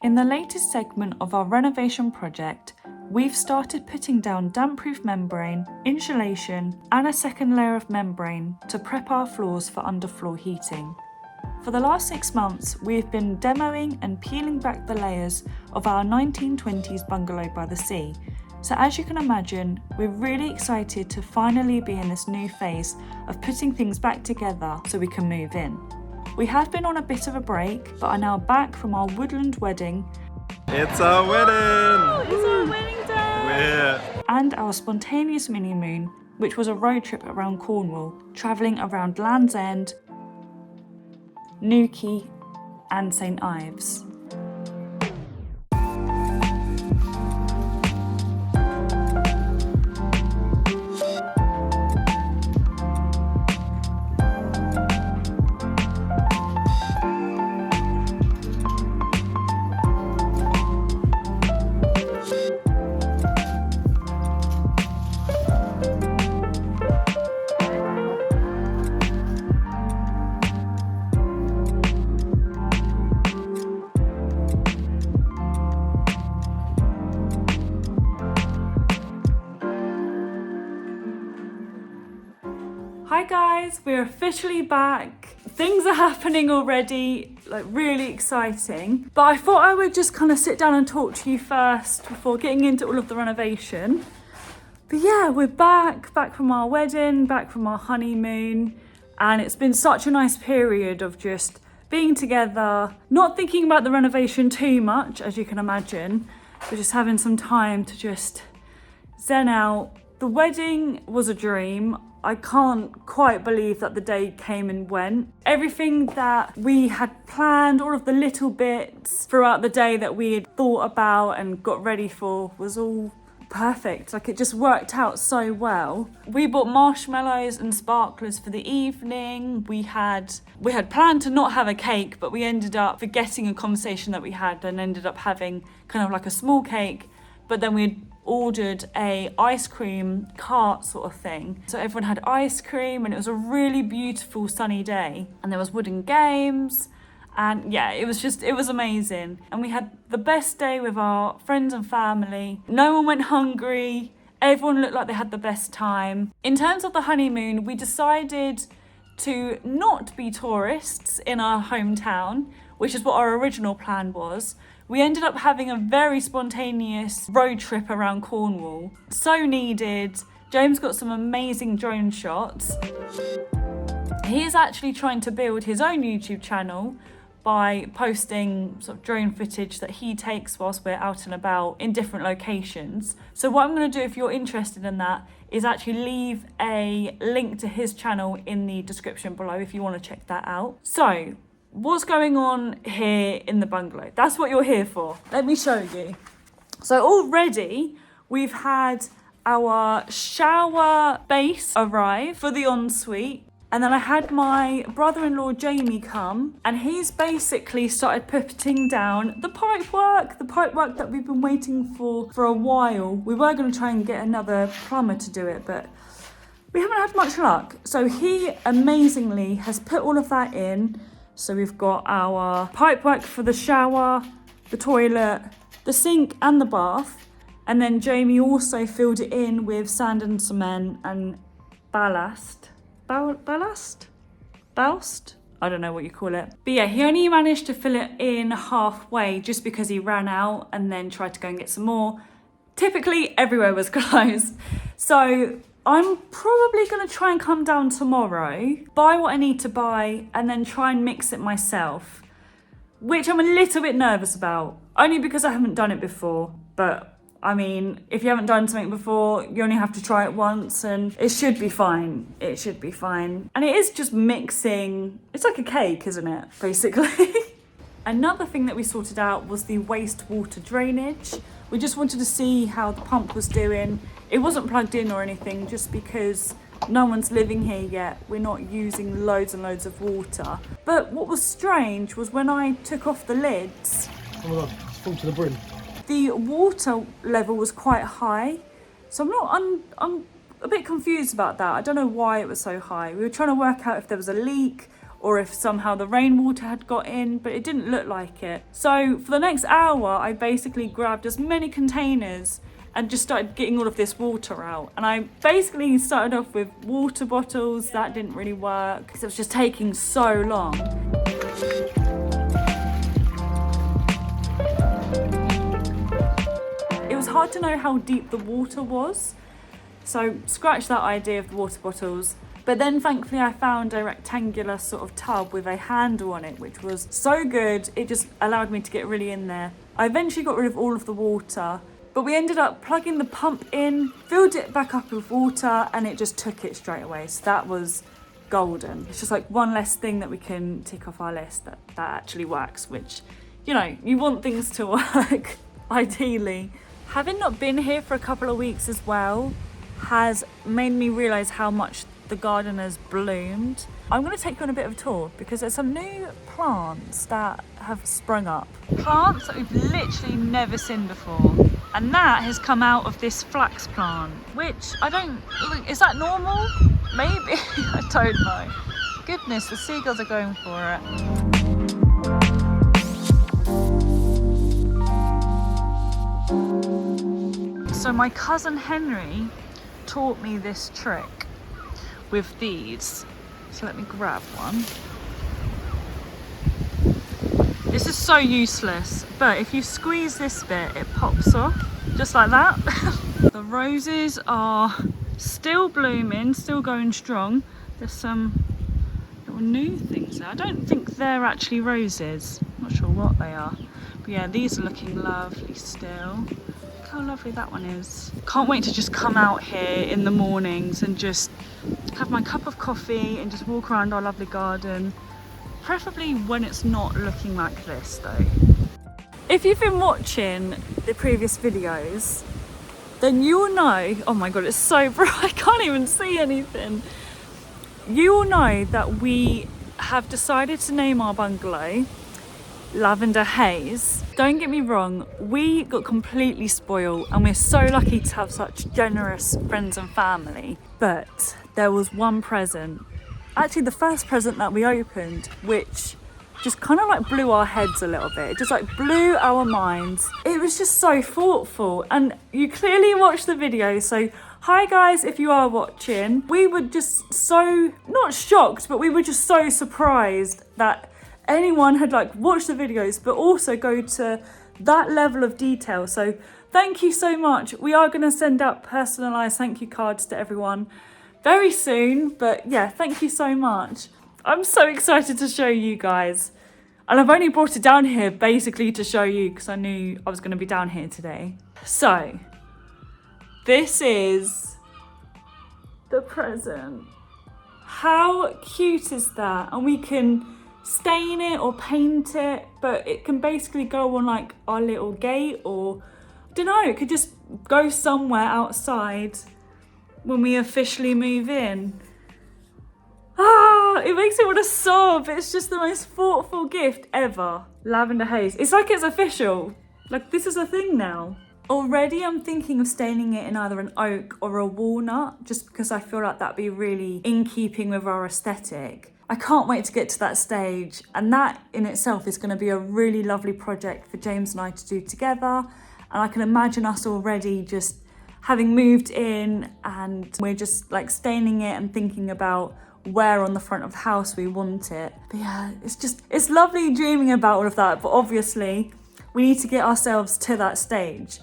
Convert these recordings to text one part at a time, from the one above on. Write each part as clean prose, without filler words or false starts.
In the latest segment of our renovation project, we've started putting down damp-proof membrane, insulation and a second layer of membrane to prep our floors for underfloor heating. For the last 6 months, we've been demoing and peeling back the layers of our 1920s bungalow by the sea. So as you can imagine, we're really excited to finally be in this new phase of putting things back together so we can move in. We have been on a bit of a break, but are now back from our woodland wedding. It's our wedding! It's our wedding day! We're here. And our spontaneous mini-moon, which was a road trip around Cornwall, travelling around Land's End, Newquay and St Ives. Hi guys, we're officially back. Things are happening already, like really exciting. But I thought I would just kind of sit down and talk to you first before getting into all of the renovation. But yeah, we're back from our wedding, back from our honeymoon. And it's been such a nice period of just being together, not thinking about the renovation too much, as you can imagine, but just having some time to just zen out. The wedding was a dream. I can't quite believe that the day came and went. Everything that we had planned, all of the little bits throughout the day that we had thought about and got ready for was all perfect. Like, it just worked out so well. We bought marshmallows and sparklers for the evening. We had planned to not have a cake, but we ended up forgetting a conversation that we had and ended up having kind of like a small cake, but then we ordered a ice cream cart sort of thing. So everyone had ice cream and it was a really beautiful sunny day. And there was wooden games and yeah, it was amazing. And we had the best day with our friends and family. No one went hungry. Everyone looked like they had the best time. In terms of the honeymoon, we decided to not be tourists in our hometown, which is what our original plan was. We ended up having a very spontaneous road trip around Cornwall. So needed. James got some amazing drone shots. He is actually trying to build his own YouTube channel by posting sort of drone footage that he takes whilst we're out and about in different locations. So what I'm going to do, if you're interested in that, is actually leave a link to his channel in the description below if you want to check that out. So, what's going on here in the bungalow? That's what you're here for. Let me show you. So already we've had our shower base arrive for the ensuite. And then I had my brother-in-law Jamie come and he's basically started putting down the pipework that we've been waiting for a while. We were going to try and get another plumber to do it, but we haven't had much luck. So he amazingly has put all of that in. So we've got our pipework for the shower, the toilet, the sink and the bath. And then Jamie also filled it in with sand and cement and ballast? I don't know what you call it. But yeah, he only managed to fill it in halfway just because he ran out and then tried to go and get some more. Typically everywhere was closed. So I'm probably going to try and come down tomorrow, buy what I need to buy, and then try and mix it myself, which I'm a little bit nervous about, only because I haven't done it before. But I mean, if you haven't done something before, you only have to try it once and it should be fine. It should be fine. And it is just mixing. It's like a cake, isn't it? Basically. Another thing that we sorted out was the wastewater drainage. We just wanted to see how the pump was doing. It wasn't plugged in or anything, just because no one's living here yet. We're not using loads and loads of water. But what was strange was when I took off the lids, Oh my god, it's full to the brim. The water level was quite high. So I'm a bit confused about that. I don't know why it was so high. We were trying to work out if there was a leak or if somehow the rainwater had got in, but it didn't look like it. So for the next hour, I basically grabbed as many containers and just started getting all of this water out. And I basically started off with water bottles. That didn't really work because it was just taking so long. It was hard to know how deep the water was. So scratch that idea of the water bottles. But then thankfully I found a rectangular sort of tub with a handle on it, which was so good. It just allowed me to get really in there. I eventually got rid of all of the water, but we ended up plugging the pump in, filled it back up with water, and it just took it straight away. So that was golden. It's just like one less thing that we can tick off our list that actually works, which, you know, you want things to work, ideally. Having not been here for a couple of weeks as well has made me realise how much the garden has bloomed. I'm going to take you on a bit of a tour because there's some new plants that have sprung up. Plants that we've literally never seen before. And that has come out of this flax plant, which I don't, is that normal? Maybe, I don't know. Goodness, the seagulls are going for it. So my cousin Henry taught me this trick with these. So let me grab one. This is so useless, but if you squeeze this bit, it pops off, just like that. The roses are still blooming, still going strong. There's some little new things there. I don't think they're actually roses. I'm not sure what they are. But yeah, these are looking lovely still. Look how lovely that one is. Can't wait to just come out here in the mornings and just have my cup of coffee and just walk around our lovely garden. Preferably when it's not looking like this though. If you've been watching the previous videos, then you will know, oh my god, it's so bright, I can't even see anything. You will know that we have decided to name our bungalow Lavender Haze. Don't get me wrong, we got completely spoiled and we're so lucky to have such generous friends and family. But there was one present, actually the first present that we opened, which just kind of like blew our heads a little bit. It just like blew our minds. It was just so thoughtful, and you clearly watched the video, so hi guys if you are watching. We were just so, not shocked, but we were just so surprised that anyone had like watched the videos but also go to that level of detail. So thank you so much. We are going to send out personalised thank you cards to everyone very soon, but yeah, thank you so much. I'm so excited to show you guys, and I've only brought it down here basically to show you because I knew I was going to be down here today. So this is the present. How cute is that? And we can stain it or paint it, but it can basically go on like our little gate, or I don't know, it could just go somewhere outside when we officially move in. It makes me want to sob. It's just the most thoughtful gift ever. Lavender Haze. It's like it's official. Like this is a thing now. Already I'm thinking of staining it in either an oak or a walnut, just because I feel like that'd be really in keeping with our aesthetic. I can't wait to get to that stage, and that in itself is going to be a really lovely project for James and I to do together. And I can imagine us already just having moved in and we're just like staining it and thinking about where on the front of the house we want it. But yeah, it's lovely dreaming about all of that, but obviously we need to get ourselves to that stage.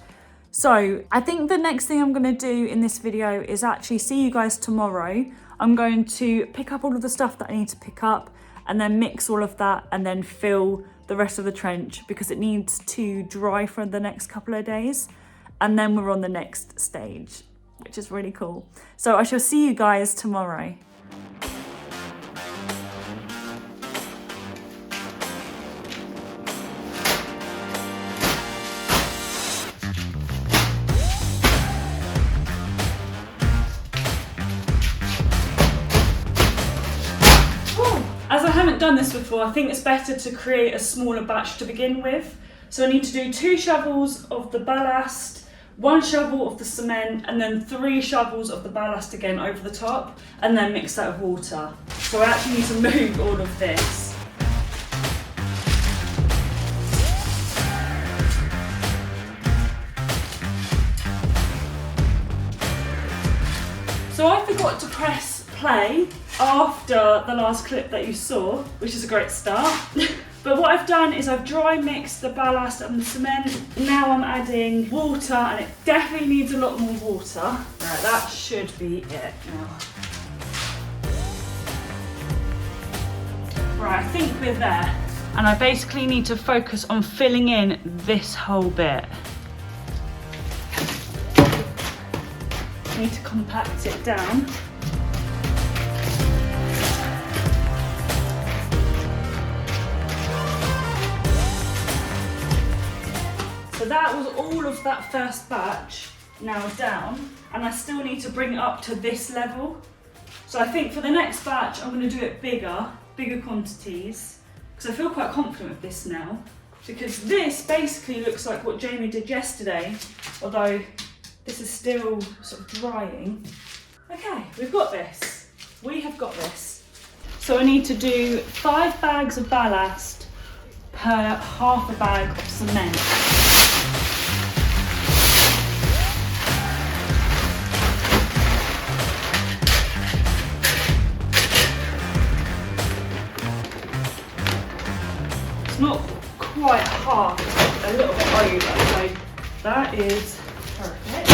So I think the next thing I'm going to do in this video is actually see you guys tomorrow. I'm going to pick up all of the stuff that I need to pick up and then mix all of that and then fill the rest of the trench because it needs to dry for the next couple of days. And then we're on the next stage, which is really cool. So I shall see you guys tomorrow. As I haven't done this before, I think it's better to create a smaller batch to begin with. So I need to do 2 shovels of the ballast, 1 shovel of the cement and then 3 shovels of the ballast again over the top, and then mix that with water. So I actually need to move all of this. So I forgot to press play after the last clip that you saw, which is a great start. But what I've done is I've dry mixed the ballast and the cement. Now I'm adding water, and it definitely needs a lot more water. Right, that should be it now. Right, I think we're there. And I basically need to focus on filling in this whole bit. I need to compact it down. So that was all of that first batch now down, and I still need to bring it up to this level. So I think for the next batch I'm going to do it bigger quantities, because I feel quite confident with this now, because this basically looks like what Jamie did yesterday, although this is still sort of drying. Okay, we've got this. We have got this. So I need to do 5 bags of ballast per half a bag of cement. It's not quite half, it's a little bit over, so that is perfect.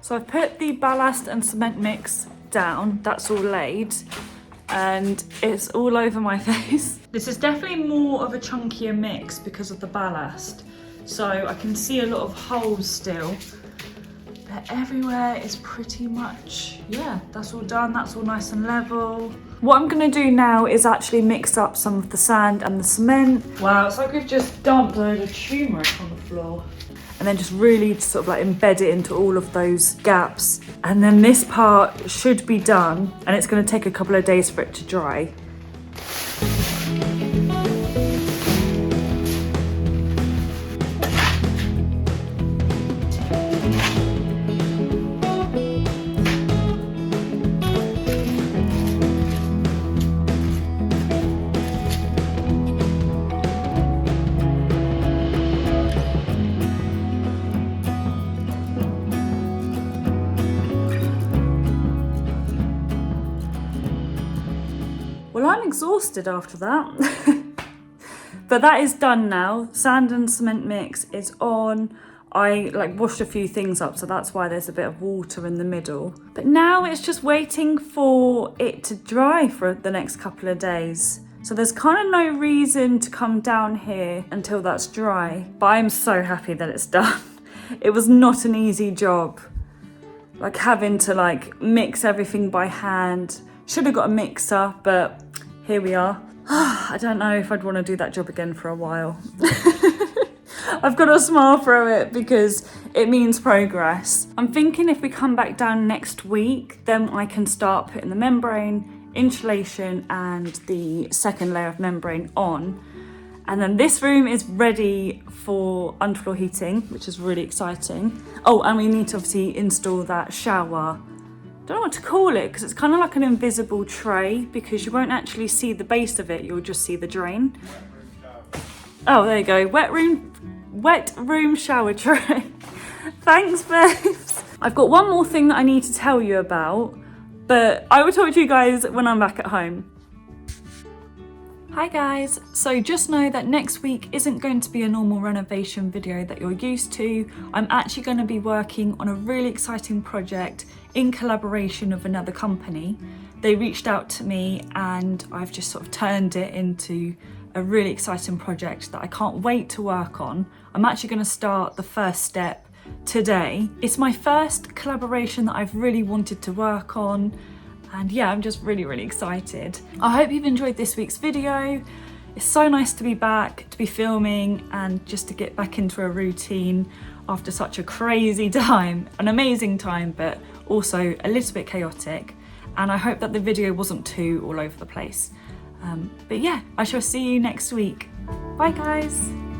So I've put the ballast and cement mix down, that's all laid, and it's all over my face. This is definitely more of a chunkier mix because of the ballast, so I can see a lot of holes still, but everywhere is pretty much, yeah, that's all done, that's all nice and level. What I'm gonna do now is actually mix up some of the sand and the cement. Wow, it's like we've just dumped a load of turmeric on the floor. And then just really sort of like embed it into all of those gaps. And then this part should be done, and it's going to take a couple of days for it to dry. Well, I'm exhausted after that. But that is done now. Sand and cement mix is on. I washed a few things up, so that's why there's a bit of water in the middle. But now it's just waiting for it to dry for the next couple of days. So there's kind of no reason to come down here until that's dry. But I'm so happy that it's done. It was not an easy job. Having to mix everything by hand. Should have got a mixer, but here we are. I don't know if I'd want to do that job again for a while. I've got to smile through it because it means progress. I'm thinking if we come back down next week, then I can start putting the membrane, insulation and the second layer of membrane on. And then this room is ready for underfloor heating, which is really exciting. Oh, and we need to obviously install that shower. Don't know what to call it because it's kind of like an invisible tray because you won't actually see the base of it, you'll just see the drain. Oh, there you go, wet room shower tray. Thanks, babes. I've got one more thing that I need to tell you about, but I will talk to you guys when I'm back at home. Hi guys, so just know that next week isn't going to be a normal renovation video that you're used to. I'm actually going to be working on a really exciting project in collaboration with another company. They reached out to me and I've just sort of turned it into a really exciting project that I can't wait to work on. I'm actually going to start the first step today. It's my first collaboration that I've really wanted to work on. And yeah, I'm just really excited. I hope you've enjoyed this week's video. It's so nice to be back, to be filming, and just to get back into a routine after such a crazy time. An amazing time, but also a little bit chaotic. And I hope that the video wasn't too all over the place. But yeah, I shall see you next week. Bye guys.